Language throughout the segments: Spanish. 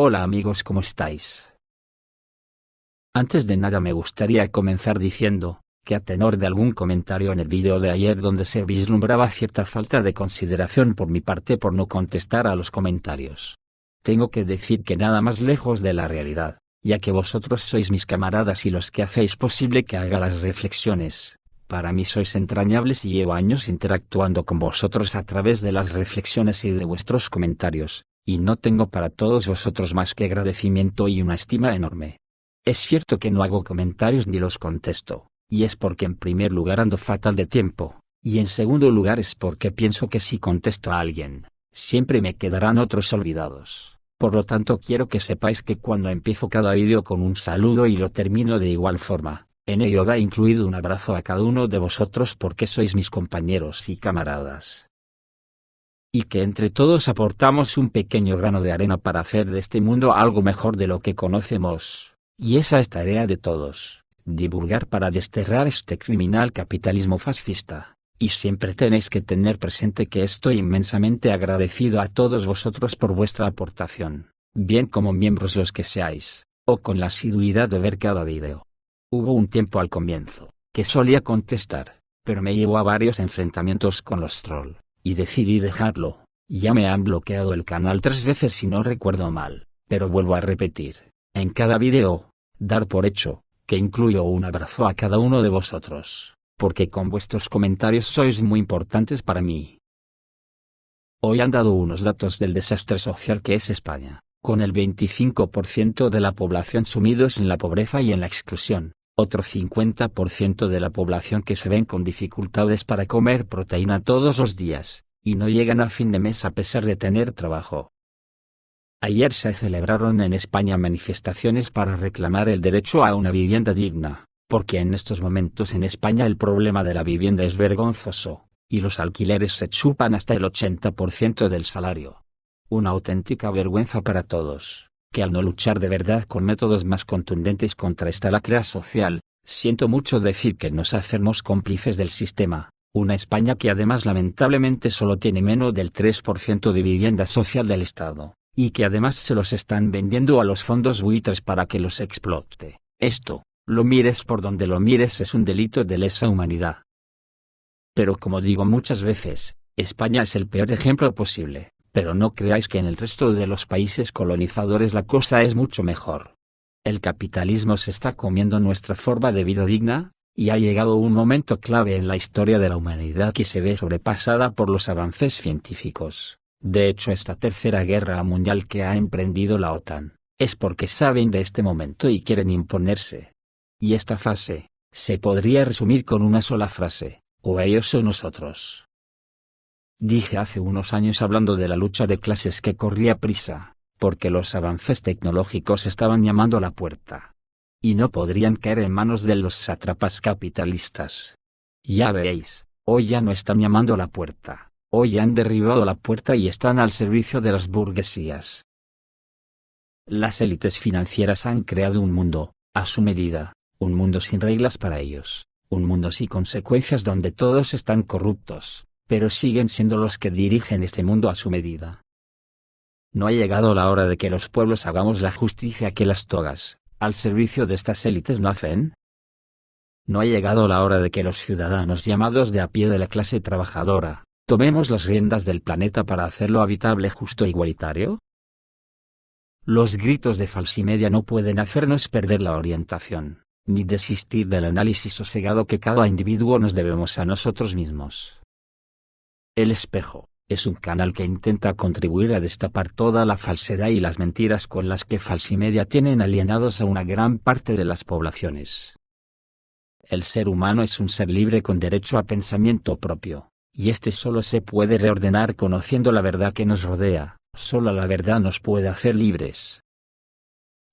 Hola amigos, ¿cómo estáis? Antes de nada me gustaría comenzar diciendo, que a tenor de algún comentario en el vídeo de ayer donde se vislumbraba cierta falta de consideración por mi parte por no contestar a los comentarios. Tengo que decir que nada más lejos de la realidad, ya que vosotros sois mis camaradas y los que hacéis posible que haga las reflexiones. Para mí sois entrañables y llevo años interactuando con vosotros a través de las reflexiones y de vuestros comentarios, y no tengo para todos vosotros más que agradecimiento y una estima enorme. Es cierto que no hago comentarios ni los contesto, y es porque en primer lugar ando fatal de tiempo, y en segundo lugar es porque pienso que si contesto a alguien, siempre me quedarán otros olvidados. Por lo tanto quiero que sepáis que cuando empiezo cada vídeo con un saludo y lo termino de igual forma, en ello va incluido un abrazo a cada uno de vosotros porque sois mis compañeros y camaradas. Y que entre todos aportamos un pequeño grano de arena para hacer de este mundo algo mejor de lo que conocemos, y esa es tarea de todos, divulgar para desterrar este criminal capitalismo fascista, y siempre tenéis que tener presente que estoy inmensamente agradecido a todos vosotros por vuestra aportación, bien como miembros los que seáis, o con la asiduidad de ver cada vídeo. Hubo un tiempo al comienzo, que solía contestar, pero me llevó a varios enfrentamientos con los trolls, y decidí dejarlo. Ya me han bloqueado el canal 3 veces si no recuerdo mal, pero vuelvo a repetir, en cada vídeo, dar por hecho, que incluyo un abrazo a cada uno de vosotros, porque con vuestros comentarios sois muy importantes para mí. Hoy han dado unos datos del desastre social que es España, con el 25% de la población sumidos en la pobreza y en la exclusión, otro 50% de la población que se ven con dificultades para comer proteína todos los días, y no llegan a fin de mes a pesar de tener trabajo. Ayer se celebraron en España manifestaciones para reclamar el derecho a una vivienda digna, porque en estos momentos en España el problema de la vivienda es vergonzoso, y los alquileres se chupan hasta el 80% del salario. Una auténtica vergüenza para todos, que al no luchar de verdad con métodos más contundentes contra esta lacra social, siento mucho decir que nos hacemos cómplices del sistema, una España que además lamentablemente solo tiene menos del 3% de vivienda social del Estado, y que además se los están vendiendo a los fondos buitres para que los explote. Esto, lo mires por donde lo mires, es un delito de lesa humanidad. Pero como digo muchas veces, España es el peor ejemplo posible. Pero no creáis que en el resto de los países colonizadores la cosa es mucho mejor. El capitalismo se está comiendo nuestra forma de vida digna, y ha llegado un momento clave en la historia de la humanidad que se ve sobrepasada por los avances científicos. De hecho, esta tercera guerra mundial que ha emprendido la OTAN, es porque saben de este momento y quieren imponerse. Y esta fase, se podría resumir con una sola frase: o ellos o nosotros. Dije hace unos años hablando de la lucha de clases que corría prisa, porque los avances tecnológicos estaban llamando a la puerta. Y no podrían caer en manos de los sátrapas capitalistas. Ya veis, hoy ya no están llamando a la puerta, hoy han derribado la puerta y están al servicio de las burguesías. Las élites financieras han creado un mundo, a su medida, un mundo sin reglas para ellos, un mundo sin consecuencias donde todos están corruptos, pero siguen siendo los que dirigen este mundo a su medida. ¿No ha llegado la hora de que los pueblos hagamos la justicia que las togas, al servicio de estas élites, no hacen? ¿No ha llegado la hora de que los ciudadanos llamados de a pie de la clase trabajadora, tomemos las riendas del planeta para hacerlo habitable, justo e igualitario? Los gritos de falsimedia no pueden hacernos perder la orientación, ni desistir del análisis sosegado que cada individuo nos debemos a nosotros mismos. El Espejo es un canal que intenta contribuir a destapar toda la falsedad y las mentiras con las que Falsimedia tienen alienados a una gran parte de las poblaciones. El ser humano es un ser libre con derecho a pensamiento propio, y este solo se puede reordenar conociendo la verdad que nos rodea. Solo la verdad nos puede hacer libres.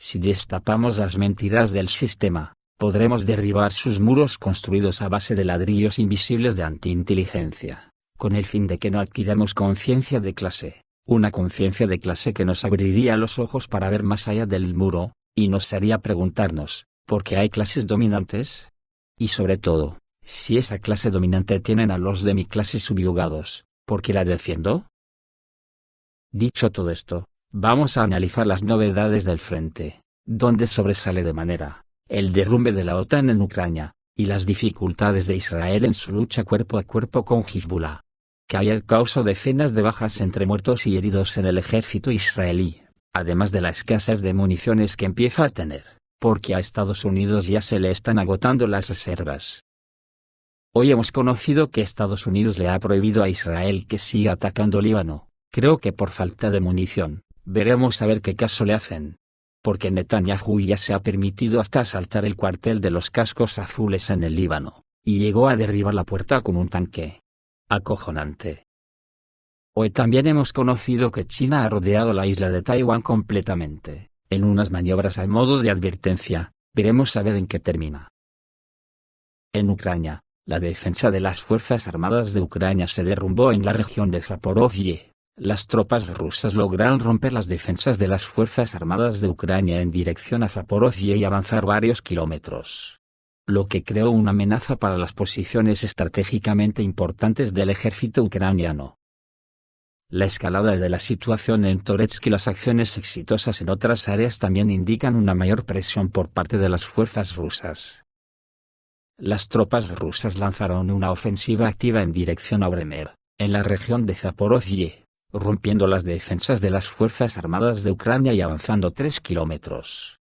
Si destapamos las mentiras del sistema, podremos derribar sus muros construidos a base de ladrillos invisibles de antiinteligencia, con el fin de que no adquiramos conciencia de clase, una conciencia de clase que nos abriría los ojos para ver más allá del muro, y nos haría preguntarnos, ¿por qué hay clases dominantes? Y sobre todo, si esa clase dominante tienen a los de mi clase subyugados, ¿por qué la defiendo? Dicho todo esto, Vamos a analizar las novedades del frente, donde sobresale de manera el derrumbe de la OTAN en Ucrania, y las dificultades de Israel en su lucha cuerpo a cuerpo con Hezbollah, que ayer causó decenas de bajas entre muertos y heridos en el ejército israelí, además de la escasez de municiones que empieza a tener, porque a Estados Unidos ya se le están agotando las reservas. Hoy hemos conocido que Estados Unidos le ha prohibido a Israel que siga atacando Líbano, creo que por falta de munición. Veremos a ver qué caso le hacen. Porque Netanyahu ya se ha permitido hasta asaltar el cuartel de los cascos azules en el Líbano, y llegó a derribar la puerta con un tanque. Acojonante. Hoy también hemos conocido que China ha rodeado la isla de Taiwán completamente, en unas maniobras a modo de advertencia. Veremos a ver en qué termina. En Ucrania, la defensa de las Fuerzas Armadas de Ucrania se derrumbó en la región de Zaporozhye. Las tropas rusas lograron romper las defensas de las Fuerzas Armadas de Ucrania en dirección a Zaporozhye y avanzar varios kilómetros, lo que creó una amenaza para las posiciones estratégicamente importantes del ejército ucraniano. La escalada de la situación en Toretsk y las acciones exitosas en otras áreas también indican una mayor presión por parte de las fuerzas rusas. Las tropas rusas lanzaron una ofensiva activa en dirección a Bremer, en la región de Zaporozhye, rompiendo las defensas de las Fuerzas Armadas de Ucrania y avanzando 3 kilómetros.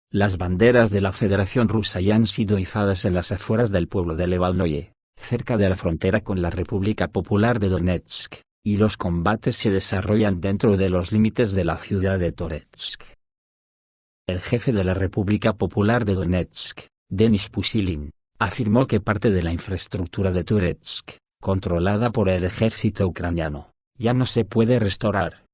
Las banderas de la Federación Rusa ya han sido izadas en las afueras del pueblo de Levalnoye, cerca de la frontera con la República Popular de Donetsk, y los combates se desarrollan dentro de los límites de la ciudad de Toretsk. El jefe de la República Popular de Donetsk, Denis Pushilin, afirmó que parte de la infraestructura de Toretsk, controlada por el ejército ucraniano, ya no se puede restaurar.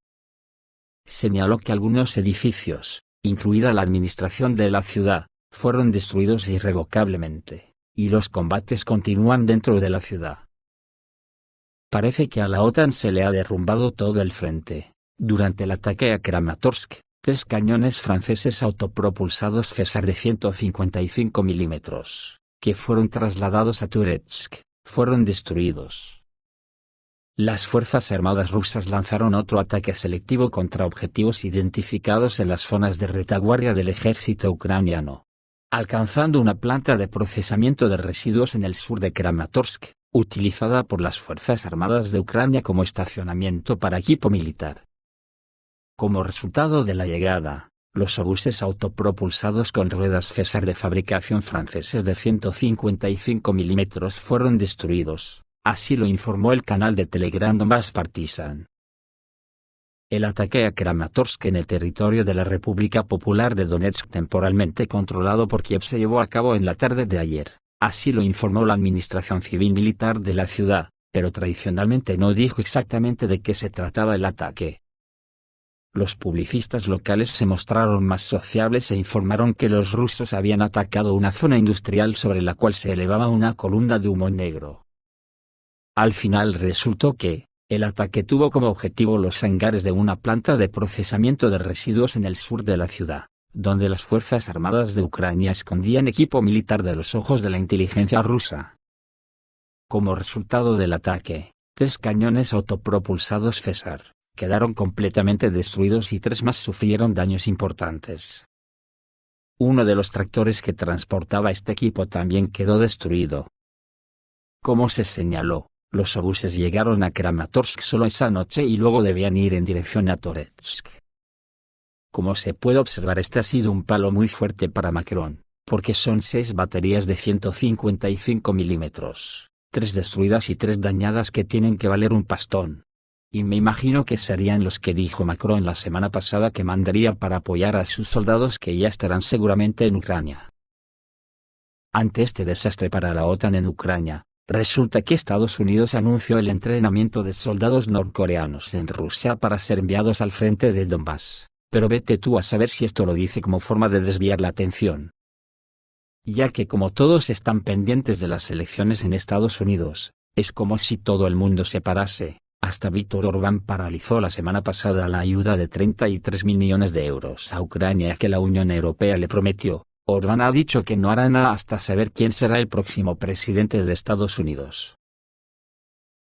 Señaló que algunos edificios, incluida la administración de la ciudad, fueron destruidos irrevocablemente, y los combates continúan dentro de la ciudad. Parece que a la OTAN se le ha derrumbado todo el frente. Durante el ataque a Kramatorsk, 3 cañones franceses autopropulsados César de 155 milímetros, que fueron trasladados a Toretsk, fueron destruidos. Las Fuerzas Armadas rusas lanzaron otro ataque selectivo contra objetivos identificados en las zonas de retaguardia del ejército ucraniano, alcanzando una planta de procesamiento de residuos en el sur de Kramatorsk, utilizada por las Fuerzas Armadas de Ucrania como estacionamiento para equipo militar. Como resultado de la llegada, los obuses autopropulsados con ruedas César de fabricación franceses de 155 milímetros fueron destruidos. Así lo informó el canal de Telegram Donbass Partisan. El ataque a Kramatorsk en el territorio de la República Popular de Donetsk temporalmente controlado por Kiev se llevó a cabo en la tarde de ayer, así lo informó la administración civil militar de la ciudad, pero tradicionalmente no dijo exactamente de qué se trataba el ataque. Los publicistas locales se mostraron más sociables e informaron que los rusos habían atacado una zona industrial sobre la cual se elevaba una columna de humo negro. Al final resultó que, el ataque tuvo como objetivo los hangares de una planta de procesamiento de residuos en el sur de la ciudad, donde las Fuerzas Armadas de Ucrania escondían equipo militar de los ojos de la inteligencia rusa. Como resultado del ataque, 3 cañones autopropulsados César quedaron completamente destruidos y 3 más sufrieron daños importantes. Uno de los tractores que transportaba este equipo también quedó destruido. Como se señaló, los obuses llegaron a Kramatorsk solo esa noche y luego debían ir en dirección a Toretsk. Como se puede observar, este ha sido un palo muy fuerte para Macron, porque son 6 baterías de 155 milímetros, 3 destruidas y 3 dañadas que tienen que valer un pastón. Y me imagino que serían los que dijo Macron la semana pasada que mandaría para apoyar a sus soldados que ya estarán seguramente en Ucrania. Ante este desastre para la OTAN en Ucrania, resulta que Estados Unidos anunció el entrenamiento de soldados norcoreanos en Rusia para ser enviados al frente del Donbass, pero vete tú a saber si esto lo dice como forma de desviar la atención. Ya que como todos están pendientes de las elecciones en Estados Unidos, es como si todo el mundo se parase. Hasta Víctor Orbán paralizó la semana pasada la ayuda de 33.000 millones de euros a Ucrania que la Unión Europea le prometió. Orbán ha dicho que no hará nada hasta saber quién será el próximo presidente de Estados Unidos.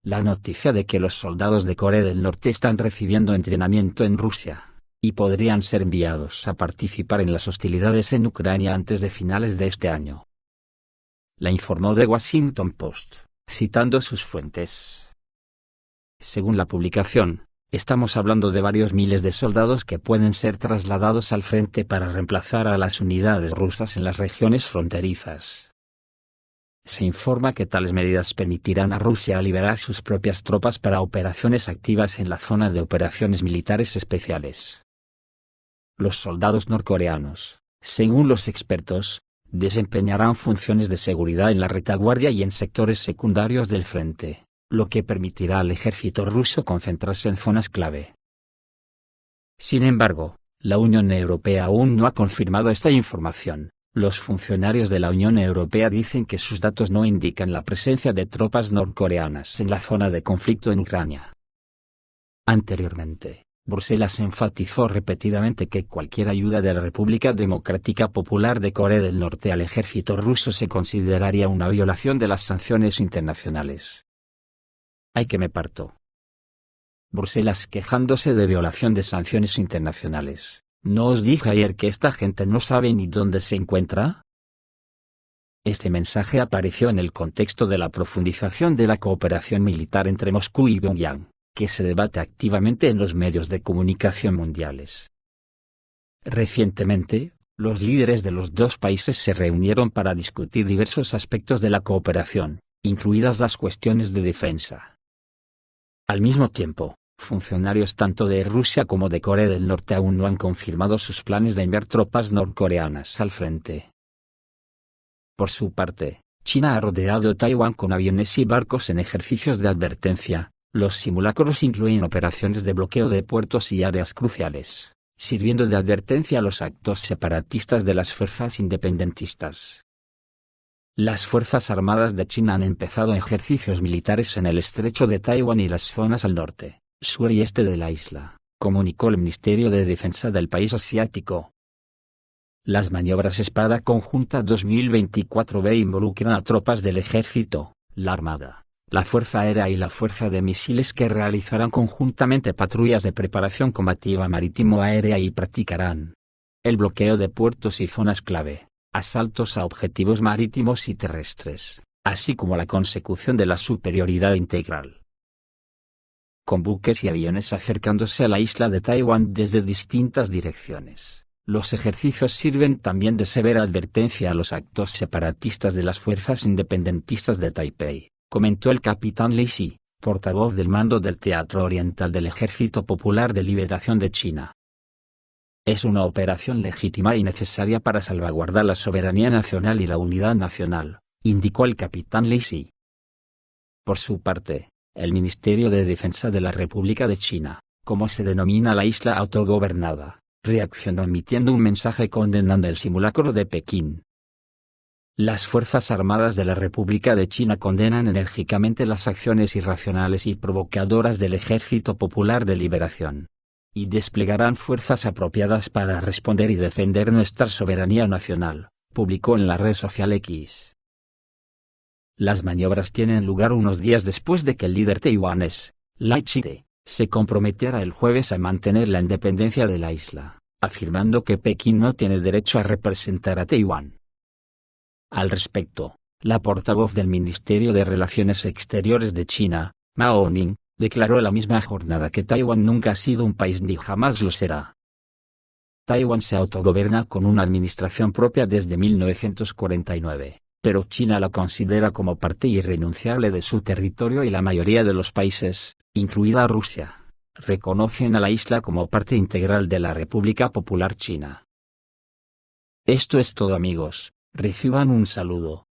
La noticia de que los soldados de Corea del Norte están recibiendo entrenamiento en Rusia, y podrían ser enviados a participar en las hostilidades en Ucrania antes de finales de este año. La informó The Washington Post, citando sus fuentes. Según la publicación, estamos hablando de varios miles de soldados que pueden ser trasladados al frente para reemplazar a las unidades rusas en las regiones fronterizas. Se informa que tales medidas permitirán a Rusia liberar sus propias tropas para operaciones activas en la zona de operaciones militares especiales. Los soldados norcoreanos, según los expertos, desempeñarán funciones de seguridad en la retaguardia y en sectores secundarios del frente, lo que permitirá al ejército ruso concentrarse en zonas clave. Sin embargo, la Unión Europea aún no ha confirmado esta información. Los funcionarios de la Unión Europea dicen que sus datos no indican la presencia de tropas norcoreanas en la zona de conflicto en Ucrania. Anteriormente, Bruselas enfatizó repetidamente que cualquier ayuda de la República Democrática Popular de Corea del Norte al ejército ruso se consideraría una violación de las sanciones internacionales. ¡Ay que me parto! Bruselas quejándose de violación de sanciones internacionales. ¿No os dije ayer que esta gente no sabe ni dónde se encuentra? Este mensaje apareció en el contexto de la profundización de la cooperación militar entre Moscú y Pyongyang, que se debate activamente en los medios de comunicación mundiales. Recientemente, los líderes de los dos países se reunieron para discutir diversos aspectos de la cooperación, incluidas las cuestiones de defensa. Al mismo tiempo, funcionarios tanto de Rusia como de Corea del Norte aún no han confirmado sus planes de enviar tropas norcoreanas al frente. Por su parte, China ha rodeado Taiwán con aviones y barcos en ejercicios de advertencia. Los simulacros incluyen operaciones de bloqueo de puertos y áreas cruciales, sirviendo de advertencia a los actos separatistas de las fuerzas independentistas. Las Fuerzas Armadas de China han empezado ejercicios militares en el estrecho de Taiwán y las zonas al norte, sur y este de la isla, comunicó el Ministerio de Defensa del país asiático. Las maniobras Espada Conjunta 2024B involucran a tropas del ejército, la Armada, la Fuerza Aérea y la Fuerza de Misiles que realizarán conjuntamente patrullas de preparación combativa marítimo-aérea y practicarán el bloqueo de puertos y zonas clave, asaltos a objetivos marítimos y terrestres, así como la consecución de la superioridad integral. Con buques y aviones acercándose a la isla de Taiwán desde distintas direcciones, los ejercicios sirven también de severa advertencia a los actos separatistas de las fuerzas independentistas de Taipei, comentó el capitán Li Xi, portavoz del mando del Teatro Oriental del Ejército Popular de Liberación de China. Es una operación legítima y necesaria para salvaguardar la soberanía nacional y la unidad nacional, indicó el capitán Li Xi. Por su parte, el Ministerio de Defensa de la República de China, como se denomina la isla autogobernada, reaccionó emitiendo un mensaje condenando el simulacro de Pekín. Las Fuerzas Armadas de la República de China condenan enérgicamente las acciones irracionales y provocadoras del Ejército Popular de Liberación, y desplegarán fuerzas apropiadas para responder y defender nuestra soberanía nacional, publicó en la red social X. Las maniobras tienen lugar unos días después de que el líder taiwanés, Lai Ching-te, se comprometiera el jueves a mantener la independencia de la isla, afirmando que Pekín no tiene derecho a representar a Taiwán. Al respecto, la portavoz del Ministerio de Relaciones Exteriores de China, Mao Ning, declaró la misma jornada que Taiwán nunca ha sido un país ni jamás lo será. Taiwán se autogobierna con una administración propia desde 1949. Pero China la considera como parte irrenunciable de su territorio y la mayoría de los países, incluida Rusia, reconocen a la isla como parte integral de la República Popular China. Esto es todo amigos, reciban un saludo.